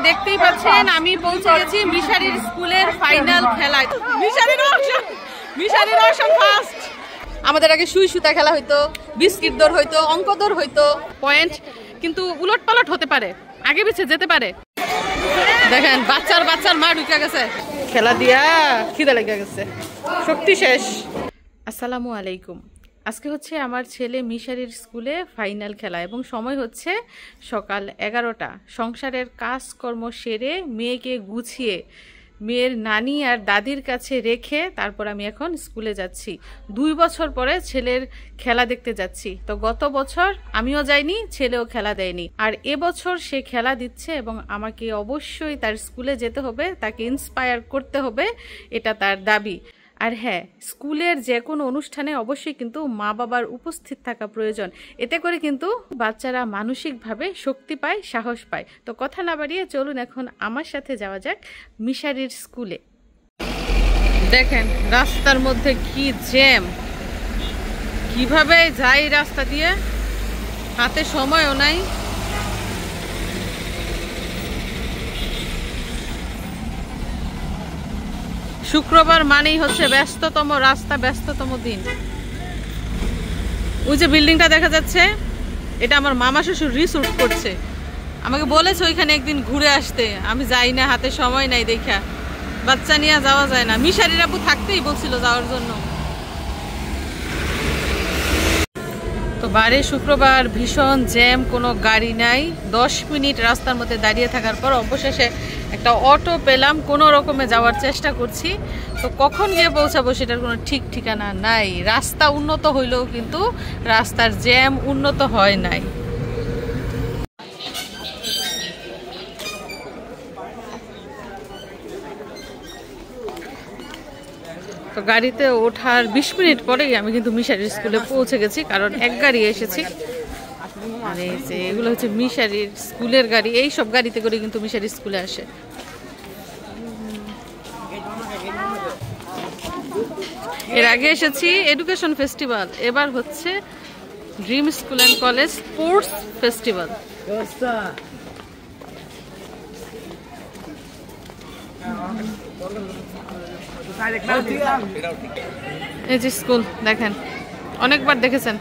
দেখতেই পাচ্ছেন আমি পৌঁছে গেছি মিশারির স্কুলের ফাইনাল খেলায়। মিশারির অসম ফার্স্ট। আমাদের আগে সুই সুতা খেলা হইতো, বিস্কিট দৌড় হইতো, অঙ্ক দৌড় হইতো, পয়েন্ট কিন্তু উলট পালট হতে পারে, আগে পিছিয়ে যেতে পারে। দেখেন বাচ্চার মা ঢুকে গেছে, খেলা দিয়া খিদে লেগে গেছে, শক্তি শেষ। আসসালামু আলাইকুম। আজকে হচ্ছে আমার ছেলে মিশারির স্কুলে ফাইনাল খেলা এবং সময় হচ্ছে সকাল 11টা। সংসারের কাজকর্ম সেরে মেয়েকে গুছিয়ে মেয়ের নানি আর দাদির কাছে রেখে তারপর আমি এখন স্কুলে যাচ্ছি। 2 বছর পরে ছেলের খেলা দেখতে যাচ্ছি। তো গত বছর আমিও যাইনি, ছেলেও খেলা দেয়নি, আর এবছর সে খেলা দিচ্ছে এবং আমাকে অবশ্যই তার স্কুলে যেতে হবে, তাকে ইন্সপায়ার করতে হবে, এটা তার দাবি। আর হ্যাঁ, স্কুলের যে কোনো অনুষ্ঠানে অবশ্যই কিন্তু মা বাবার উপস্থিত থাকা প্রয়োজন, এতে করে কিন্তু বাচ্চারা মানসিকভাবে শক্তি পায়, সাহস পায়। তো কথা না বাড়িয়ে চলুন এখন আমার সাথে যাওয়া যাক মিশারির স্কুলে। দেখেন রাস্তার মধ্যে কি জ্যাম, কিভাবে যাই রাস্তা দিয়ে, হাতে সময়ও নাই। শুক্রবার মানেই হচ্ছে ব্যস্ততম রাস্তা, ব্যস্ততম দিন। ওই যে বিল্ডিংটা দেখা যাচ্ছে, এটা আমার মামা শ্বশুর রিসোর্ট করছে। আমাকে বলেছে ওইখানে একদিন ঘুরে আসতে, আমি যাই না, হাতে সময় নাই দেখা, বাচ্চা নিয়ে যাওয়া যায় না। মিশারির আপু থাকতেই বলছিল যাওয়ার জন্য। তো বারে শুক্রবার ভীষণ জ্যাম, কোনো গাড়ি নাই। 10 মিনিট রাস্তার মধ্যে দাঁড়িয়ে থাকার পর অবশেষে একটা অটো পেলাম, কোনো রকমে যাওয়ার চেষ্টা করছি। তো কখন গিয়ে পৌঁছাবো সেটার কোনো ঠিক ঠিকানা নাই। রাস্তা উন্নত হইলেও কিন্তু রাস্তার জ্যাম উন্নত হয় নাই। তো গাড়িতে ওঠার 20 মিনিট পরেই আমি কিন্তু মিশারির স্কুলে পৌঁছে গেছি, কারণ এক গাড়ি এসেছি। আর এই যে এগুলো হচ্ছে মিশারির স্কুলের গাড়ি, এই সব গাড়িতে করে কিন্তু মিশারির স্কুলে আসে। এর আগে এসেছি এডুকেশন ফেস্টিভ্যাল, এবার হচ্ছে dream school and college sports festival. এই যে স্কুল দেখেন, অনেকবার দেখেছেন।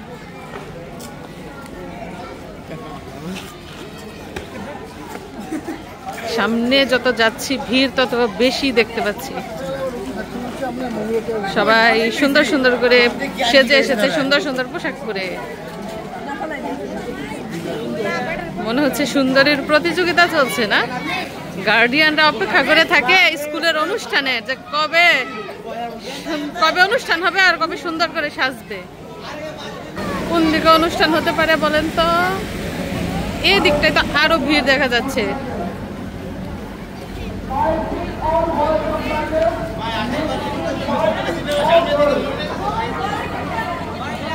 সামনে যত যাচ্ছি ভিড় তত বেশি দেখতে পাচ্ছি। সবাই সুন্দর সুন্দর করে সেজে এসেছে, সুন্দর সুন্দর পোশাক পরে। মনে হচ্ছে সুন্দরীর প্রতিযোগিতা চলছে না? গার্ডিয়ানরা অপেক্ষা করে থাকে স্কুলের অনুষ্ঠানে, যে কবে অনুষ্ঠান হবে আর কবে সুন্দর করে সাজবে। কোন দিকে অনুষ্ঠান হতে পারে বলেন তো? এই দিকটায় তো আরো ভিড় দেখা যাচ্ছে।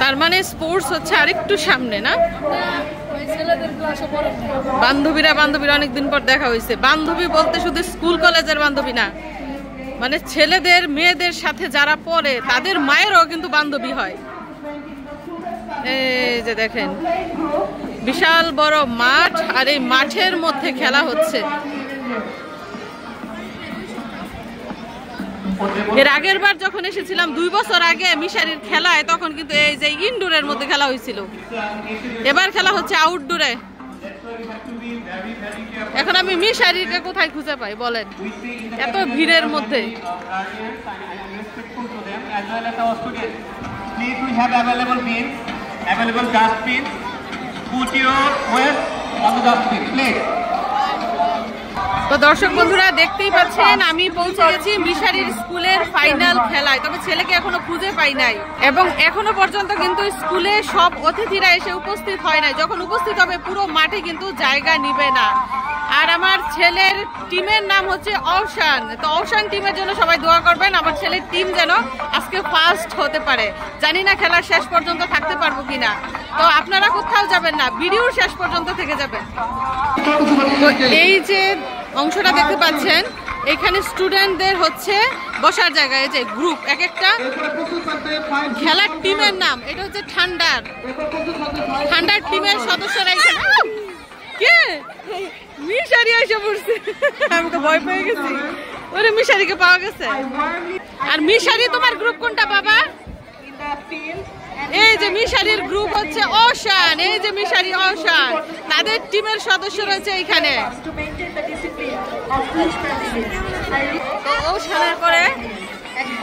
তার মানে স্পোর্টস হচ্ছে আরেকটু সামনে না? বান্ধবীরা অনেকদিন পর দেখা হয়েছে। বান্ধবী বলতে শুধু স্কুল কলেজের বান্ধবী না, মানে ছেলেদের মেয়েদের সাথে যারা পড়ে তাদের মায়েরও কিন্তু বান্ধবী হয়। এই যে দেখেন বিশাল বড় মাঠ, আর এই মাঠের মধ্যে খেলা হচ্ছে। এর আগের বার যখন এসেছিলাম 2 বছর আগে মিশারির খেলায়, তখন কিন্তু এই যে ইনডোরের মধ্যে খেলা হয়েছিল। এবার খেলা হচ্ছে আউটডোরে। এখন আমি মিশারিকে কোথায় খুঁজে পাই বলেন, এত ভিড়ের মধ্যে? তো দর্শক বন্ধুরা দেখতেই পাচ্ছেন আমি পৌঁছে গেছি মিশারির স্কুলের ফাইনাল খেলায়। তবে ছেলেকে এখনো খুঁজে পাই নাই, এবং এখনো পর্যন্ত কিন্তু স্কুলে সব অতিথিরা এসে উপস্থিত হয় নাই। যখন উপস্থিত হবে পুরো মাঠে কিন্তু জায়গা নিবে না। আর আমার ছেলের টিমের নাম হচ্ছে অওশান। তো অওশান টিমের জন্য সবাই দোয়া করবেন, আমার ছেলের টিম যেন আজকে ফার্স্ট হতে পারে। জানি না খেলার শেষ পর্যন্ত থাকতে পারবো কিনা। তো আপনারা কোথাও যাবেন না, ভিডিওর শেষ পর্যন্ত থেকে যাবেন। তো এই যে অংশটা দেখতে পাচ্ছেন, এখানে স্টুডেন্টদের হচ্ছে বসার জায়গায়, যে গ্রুপ এক একটা খেলার টিমের নাম। এটা হচ্ছে ঠান্ডার টিমের সদস্যরা এখানে। কে মিশারি এসে পড়ছে, আমি তো ভয় পেয়ে গেছি। ওরে মিশারিকে পাওয়া গেছে। আর মিশারি তোমার গ্রুপ কোনটা বাবা? এই যে মিশারির গ্রুপ হচ্ছে ওশান, এই যে মিশারি ওশান, তাদের টিমের সদস্য রয়েছে এইখানে।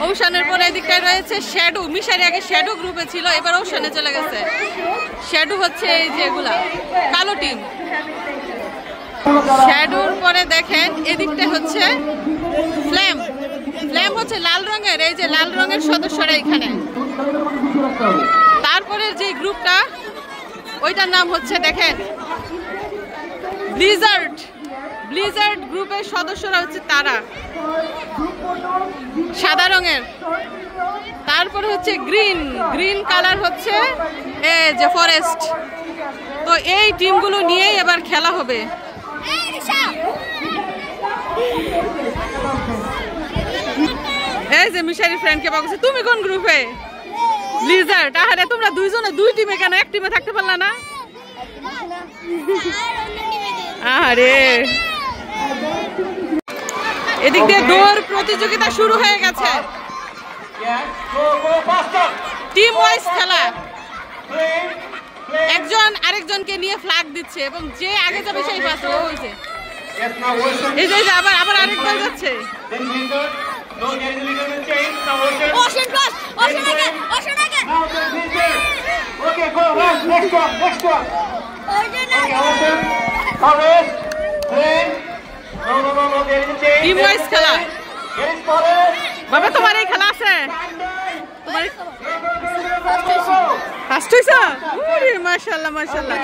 ওশানের পরে এদিকটায় রয়েছে শ্যাডো। মিশারি আগে শ্যাডো গ্রুপে ছিল, এবার ওশানে চলে গেছে। শ্যাডো হচ্ছে এই যেগুলা কালো টিম। শ্যাডোর পরে দেখেন এদিকটা হচ্ছে ফ্ল্যাম। ফ্ল্যাম হচ্ছে লাল রঙের, এই যে লাল রঙের সদস্যরা এখানে। তারপরে যে গ্রুপটা ওইটার নাম হচ্ছে দেখেন ব্লিজার্ড। ব্লিজার্ড গ্রুপের সদস্যরা হচ্ছে তারা, সাদা রঙের। তারপরে হচ্ছে গ্রিন, গ্রিন কালার হচ্ছে এই যে ফরেস্ট। তো এই টিমগুলো নিয়েই এবার খেলা হবে। এই যে মিশারি ফ্রেন্ডকে পাওয়া গেছে। তুমি কোন গ্রুপে? ব্লিজার্ড। আরে তোমরা দুইজনে দুই টিমে কেন, এক টিমে থাকতে পারলা না? আরে এদিক দিয়ে দৌড় প্রতিযোগিতা শুরু হয়ে গেছে। টিম ওয়াইজ খেলা, একজন আরেকজনকে নিয়ে ফ্ল্যাগ দিচ্ছে এবং যে আগে যাবে সেই ফার্স্ট হয়েছে। এই যে আবার আবার আরেক দল যাচ্ছে। টিম ওয়াইজ খেলা। বাবা তোমার এই খেলা আছে? তোমার ফার্স্ট হইছে? ওরে মাশাআল্লাহ মাশাআল্লাহ।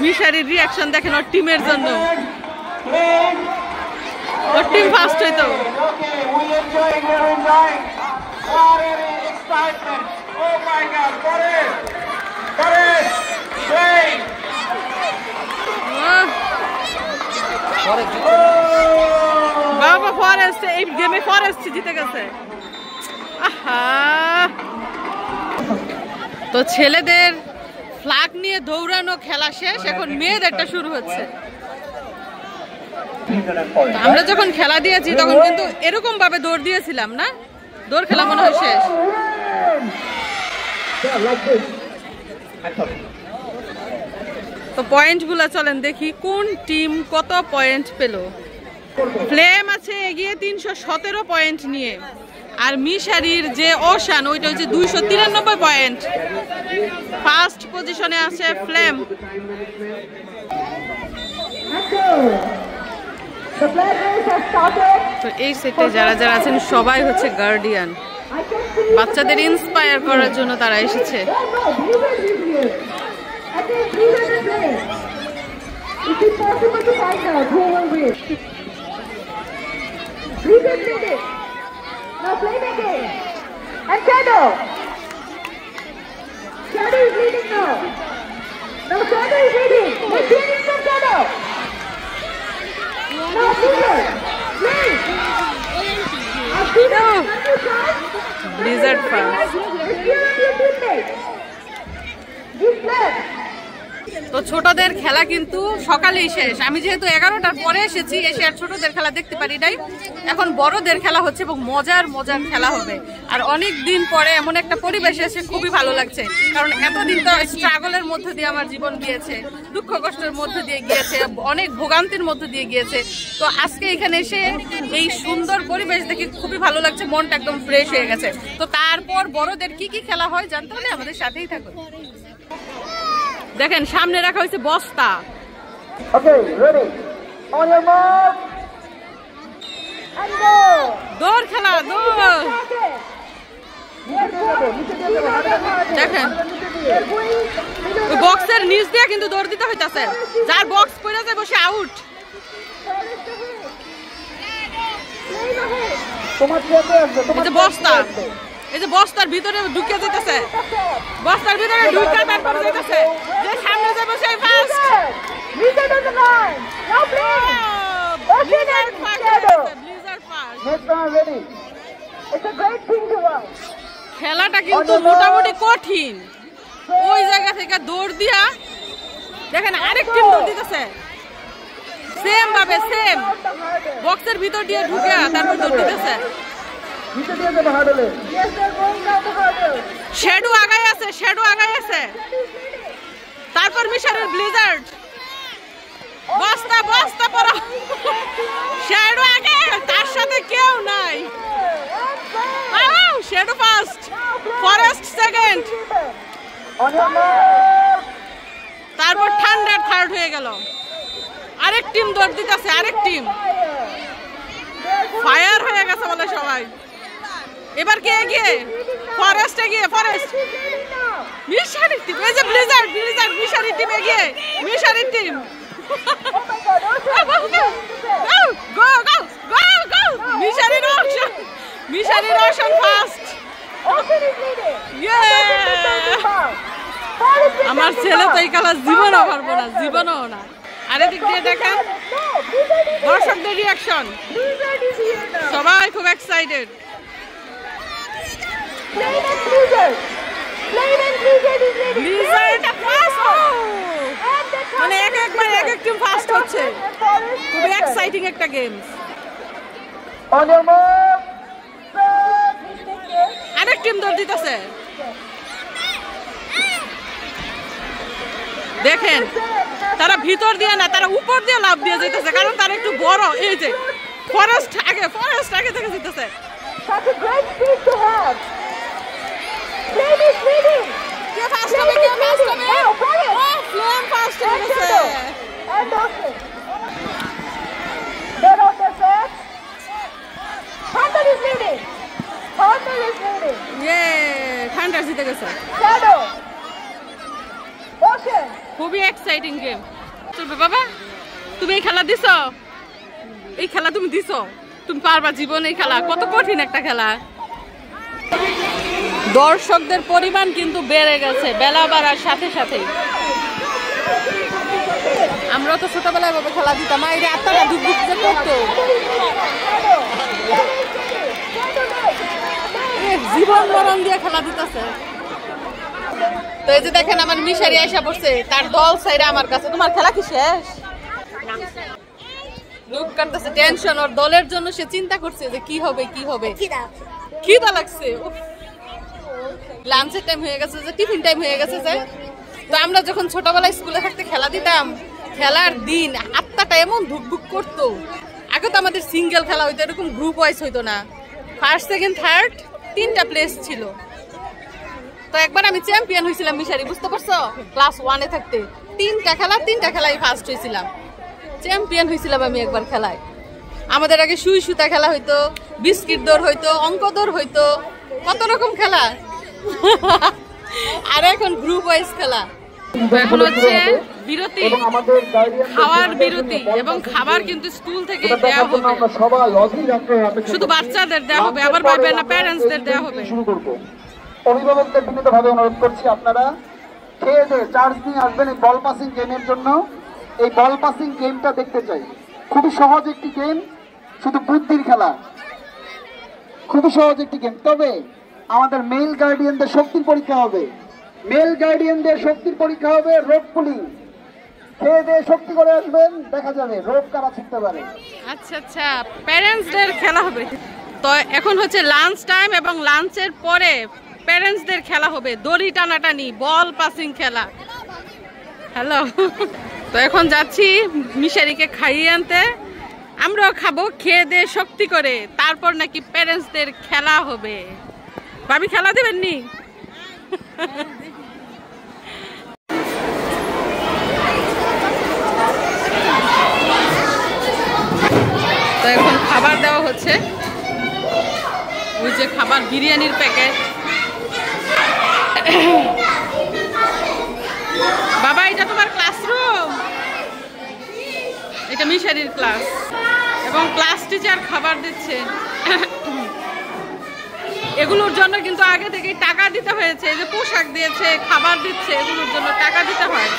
মিশারির রিয়াকশন দেখেন ওর টিমের জন্য। ওর টিম ফার্স্ট হইতো। বাবা ফরেস্ট এই গেমে ফরেস্ট জিতে গেছে। আহা, তো ছেলেদের ফ্ল্যাগ নিয়ে দৌড়ানো খেলা শেষ, এখন মেয়েদেরটা শুরু হচ্ছে। আমরা যখন খেলা দিয়েছি তখন কিন্তু এরকম ভাবে দৌড় দিয়েছিলাম না, দৌড় খেলা মনে হয় শেষ। তো পয়েন্ট গুলা চলেন দেখি কোন টিম কত পয়েন্ট পেল। ফ্লেম আছে এগিয়ে 317 পয়েন্ট নিয়ে, আর মিশারির যে ওশান ওইটা হচ্ছে 293 পয়েন্ট। ফার্স্ট পজিশনে আছে ফ্লেম। তো এই সেটে যারা যারা আছেন সবাই হচ্ছে গার্ডিয়ান, বাচ্চাদের ইন্সপায়ার করার জন্য তারা এসেছে। Now play the game. And Shadow. Shadow is leading now. Now Shadow is leading. Let's hear it from Shadow. Now Blizzard. Play. Blizzard first. Let's hear it your teammates. Give left. তো ছোটদের খেলা কিন্তু সকালেই শেষ। আমি যেহেতু 11টার পরে এসেছি, এসে আর ছোটদের খেলা দেখতে পারি নাই। এখন বড়দের খেলা হচ্ছে এবং মজার মজার খেলা হবে। আর অনেক দিন পরে এমন একটা পরিবেশ এসে খুবই ভালো লাগছে, কারণ এতদিন তো স্ট্রাগলের মধ্য দিয়ে আমার জীবন গিয়েছে, দুঃখ কষ্টের মধ্য দিয়ে গিয়েছে, অনেক ভোগান্তির মধ্য দিয়ে গিয়েছে। তো আজকে এখানে এসে এই সুন্দর পরিবেশ দেখে খুবই ভালো লাগছে, মনটা একদম ফ্রেশ হয়ে গেছে। তো তারপর বড়দের কি কি খেলা হয় জানতে হলে আমাদের সাথেই থাকুন। দেখেন সামনে রাখা হয়েছে বস্তা। Okay, ready. On your mark. And go. দৌড় খেলা, দৌড়। দেখেন ওই বক্সের নিচ দিয়ে কিন্তু দৌড় দিতে হইতাছে, যার বক্স পড়ে যায় বসে আউট। এই যে বস্তা, এই যে বস্তার ভিতরে ঢুকে যেতেছে, বস্তার ভিতরে ঢুকে তারপর যেতেছে, যে সামনে যাবে সেই first. Blizzard first, Blizzard first. First. Next round ready. It's a great thing to watch. খেলাটা কিন্তু মোটামুটি কঠিন। ওই জায়গা থেকে দৌড় দিয়া দেখেন আরেক টিম দৌড় দিতেছে সেম ভাবে সেম বক্সের ভিতর দিয়ে ঢুকে তারপর দৌড় দিতেছে। ভিতর দিয়ে যাবে হার্ডলে। Yes, they're going down the hurdle. Shadow আগায় আছে, শ্যাডো আগায় আছে। তারপর মিশরের ব্লিজার্ড বস্তা বস্তা পড়া শ্যাডো আগে, তার সাথে কেউ নাই। Shadow first, forest second, On your mark. তারপর থান্ডার থার্ড হয়ে গেল। আরেক টিম দৌড় দিতেছে, আরেক টিম ফায়ার হয়ে গেছে বলে সবাই। এবার কে এগিয়ে? ফরেস্ট এগিয়ে, ফরেস্ট মিশরি টিম, এই যে ব্লিজার্ড ব্লিজার্ড মিশরি টিম এগিয়ে, মিশরি team go go go go Mishri Roshan, Mishri Roshan first. Ocean is leading. ইয়ে আমার ছেলে তো এই খেলা জীবনও পারবো না, জীবনও না। আর এদিক দিয়ে দেখেন দর্শকদের reaction, Blizzard is here now. সবাই খুব excited. Flame and Blizzard. Flame and Blizzard is leading. Blizzard first, And the মানে এক একবার এক এক টিম ফার্স্ট হচ্ছে। খুবই এক্সাইটিং একটা game. On your mark. Set. আরেক টিম দৌড় দিতেছে দেখেন, তারা ভিতর দিয়ে না, তারা উপর দিয়ে লাফ দিয়ে যেতেছে, কারণ তারা একটু বড়। এই যে ফরেস্ট আগে, ফরেস্ট আগে থেকে যেতেছে। Such a great speed to have. Flame is leading. K first হবে, কে ফার্স্ট হবে? Now, Forest. ও ফ্লেম ফার্স্ট হয়ে And গেছে। Shadow. And Ocean. They're on the set. Thunder is leading. Thunder is leading. ইয়ে thunder জিতে গেছে। Shadow. Ocean. খুবই exciting game. চলবে বাবা, তুমি এই খেলা দিছো, এই খেলা তুমি দিছো, তুমি পারবা জীবন এই খেলা? কত কঠিন একটা খেলা। দর্শকদের পরিমাণ কিন্তু বেড়ে গেছে বেলা বাড়ার সাথে সাথেই। আমরা তো ছোটবেলায় বাবা খেলা দিতাম, এই যে আত্মারা ধুক ধুক যে করতো, জীবন মরণ দিয়ে খেলা দিতেছে। তো এই যে দেখেন আমার মিশারি আইসা পড়ছে, তার দল সাইরা আমার কাছে। তোমার খেলা কি শেষ? লুক করতেছে টেনশন, ওর দলের জন্য সে চিন্তা করছে যে কি হবে কি হবে। খিদা লাগছে, লাঞ্চের টাইম হয়ে গেছে, যে টিফিন টাইম হয়ে গেছে। যে তো আমরা যখন ছোটবেলায় স্কুলে থাকতে খেলা দিতাম, খেলার দিন আত্মাটা এমন ধুকধুক করতো। আগে তো আমাদের সিঙ্গেল খেলা হইতো, এরকম গ্রুপ ওয়াইজ হইতো না। ফার্স্ট সেকেন্ড থার্ড 3টা প্লেস ছিল। তো একবার আমি চ্যাম্পিয়ন হয়েছিলাম মিশারি, বুঝতে পারছো? ক্লাস 1-এ থাকতে 3টা খেলায় ফার্স্ট হয়েছিলাম, চ্যাম্পিয়ন হয়েছিলাম আমি একবার খেলায়। আমাদের আগে সুই সুতা খেলা হইতো, বিস্কিট দৌড় হইতো, অঙ্ক দৌড় হইতো, কত রকম খেলা। আর এখন গ্রুপ ওয়াইজ খেলা। এখন হচ্ছে বিরতি, খাওয়ার বিরতি, এবং খাবার কিন্তু স্কুল থেকে দেওয়া হবে, শুধু বাচ্চাদের দেওয়া হবে, আবার পাবে না প্যারেন্টসদের দেওয়া হবে। অভিভাবকদের বিনীতভাবে অনুরোধ করছি, আপনারা খেয়ে দিয়ে চার্জ নিয়ে আসবেন এই বল পাসিং গেমের জন্য। এই বল পাসিং গেমটা দেখতে চাই, খুবই সহজ একটি গেম, শুধু বুদ্ধির খেলা, খুবই সহজ একটি গেম। তবে আমাদের মেল গার্ডিয়ানদের শক্তির পরীক্ষা হবে, মেল গার্ডিয়ানদের শক্তির পরীক্ষা হবে। রোপ পুলিং, খেয়ে দিয়ে শক্তি করে আসবেন, দেখা যাবে রোপ কারা শিখতে পারে। আচ্ছা আচ্ছা, প্যারেন্টসদের খেলা হবে। তো এখন হচ্ছে লাঞ্চ টাইম, এবং লাঞ্চের পরে প্যারেন্টসদের খেলা হবে, দড়ি টানাটানি, বল পাসিং খেলা। হ্যালো, তো এখন যাচ্ছি মিশারিকে খাইয়ে আনতে, আমরাও খাবো, খেয়ে দিয়ে শক্তি করে, তারপর নাকি প্যারেন্টসদের খেলা হবে। ভাবি খেলা দেবেন নি? তো এখন খাবার দেওয়া হচ্ছে, ওই যে খাবার, বিরিয়ানির প্যাকেট। বাবা এটা তোমার ক্লাসরুম, এটা মিশারির ক্লাস, এবং ক্লাস টিচার খাবার দিচ্ছে। এগুলোর জন্য কিন্তু আগে থেকেই টাকা দিতে হয়েছে, এই যে পোশাক দিয়েছে, খাবার দিচ্ছে, এগুলোর জন্য টাকা দিতে হয়।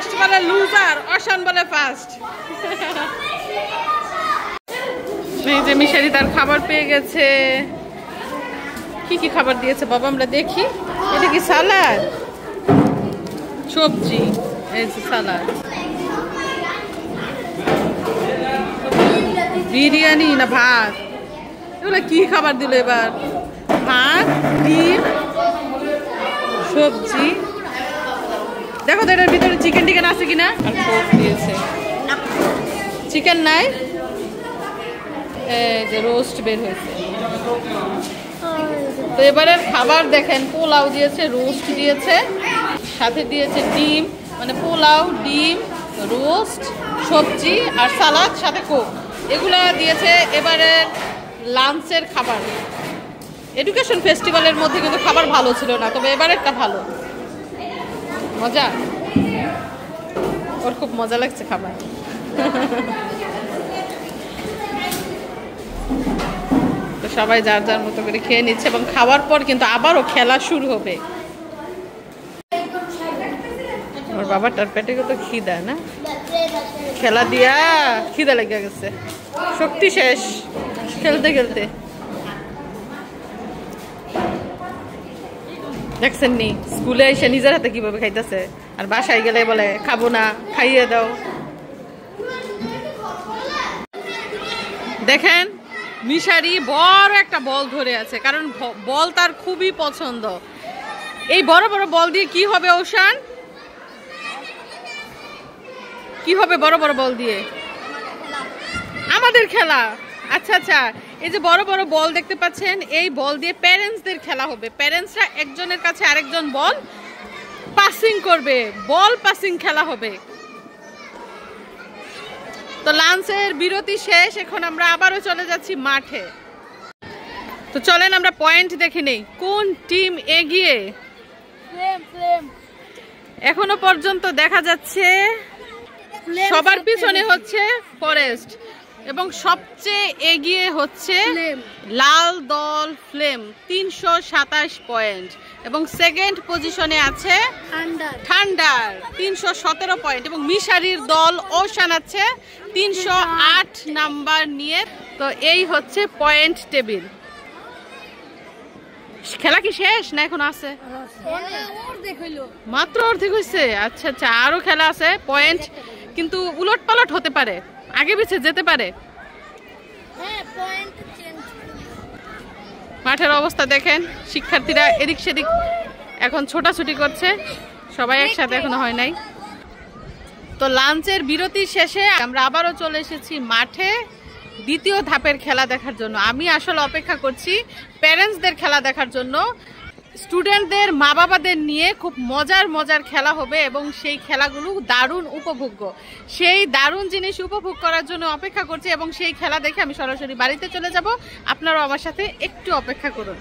ফার্স্ট বলে লুজার, অশান বলে ফার্স্ট। এই যে মিশারি তার খাবার পেয়ে গেছে। কি কি খাবার দিয়েছে বাবা আমরা দেখি। এটা কি সালাদ, সবজি, এই যে সালাদ, বিরিয়ানি না ভাত, এগুলো কি খাবার দিল এবার? ভাত, ডিম, সবজি। দেখো তো এটার ভিতরে চিকেন টিকেন আছে কিনা। আর কোক দিয়েছে, চিকেন নাই। এই যে রোস্ট বের হয়েছে। তো এবারের খাবার দেখেন, পোলাও দিয়েছে, রোস্ট দিয়েছে, সাথে দিয়েছে ডিম, মানে পোলাও, ডিম, রোস্ট, সবজি আর সালাদ, সাথে কোক। এগুলো দিয়েছে এবারের লাঞ্চের খাবার। এডুকেশন ফেস্টিভ্যালের মধ্যে কিন্তু খাবার ভালো ছিল না, তবে এবারেরটা ভালো, মজা। ওর খুব মজা লাগছে খাবার। তো সবাই যার যার মতো করে খেয়ে নিচ্ছে এবং খাওয়ার পর কিন্তু আবারও খেলা শুরু হবে। ওর বাবাটার পেটে কত খিদা না, খেলা দিয়া খিদা লেগে গেছে, শক্তি শেষ খেলতে খেলতে। দেখছেন নি স্কুলে এসে নিজের হাতে কিভাবে খাইতেছে, আর বাসায় গেলে বলে খাবো না, খাইয়ে দাও। দেখেন মিশারি বড় একটা বল ধরে আছে, কারণ বল তার খুবই পছন্দ। এই বড় বড় বল দিয়ে কি হবে ওশান? কি হবে বড় বড় বল দিয়ে? আমাদের খেলা। আচ্ছা আচ্ছা, এই যে বড় বড় বল দেখতে পাচ্ছেন, এই বল দিয়ে প্যারেন্টসদের খেলা হবে। প্যারেন্টসরা একজনের কাছে আরেকজন বল পাসিং করবে, বল পাসিং খেলা হবে। তো লাঞ্চের বিরতি শেষ, এখন আমরা আবারও চলে যাচ্ছি মাঠে। তো চলেন আমরা পয়েন্ট দেখে নেই, কোন টিম এগিয়ে। এখনো পর্যন্ত দেখা যাচ্ছে সবার পিছনে হচ্ছে ফরেস্ট এবং সবচেয়ে এগিয়ে হচ্ছে লাল দল ফ্লেম 327 পয়েন্ট, এবং সেকেন্ড পজিশনে আছে থান্ডার 317 পয়েন্ট, এবং মিশারির দল ওশান আছে 308 নাম্বার নিয়ে। তো এই হচ্ছে পয়েন্ট টেবিল। খেলা কি শেষ না এখন আছে? মাত্র অর্ধেক হয়েছে। আচ্ছা আচ্ছা, আরো খেলা আছে। পয়েন্ট কিন্তু উলট পালট হতে পারে, আগে পিছে যেতে পারে। মাঠের অবস্থা দেখেন, শিক্ষার্থীরা এদিক সেদিক এখন ছোটাছুটি করছে, সবাই একসাথে এখনো হয় নাই। তো লাঞ্চের বিরতি শেষে আমরা আবারও চলে এসেছি মাঠে দ্বিতীয় ধাপের খেলা দেখার জন্য। আমি আসলে অপেক্ষা করছি প্যারেন্টসদের খেলা দেখার জন্য। স্টুডেন্টদের মা বাবাদের নিয়ে খুব মজার মজার খেলা হবে এবং সেই খেলাগুলো দারুণ উপভোগ্য। সেই দারুণ জিনিস উপভোগ করার জন্য অপেক্ষা করছি এবং সেই খেলা দেখে আমি সরাসরি বাড়িতে চলে যাব। আপনারাও আমার সাথে একটু অপেক্ষা করুন।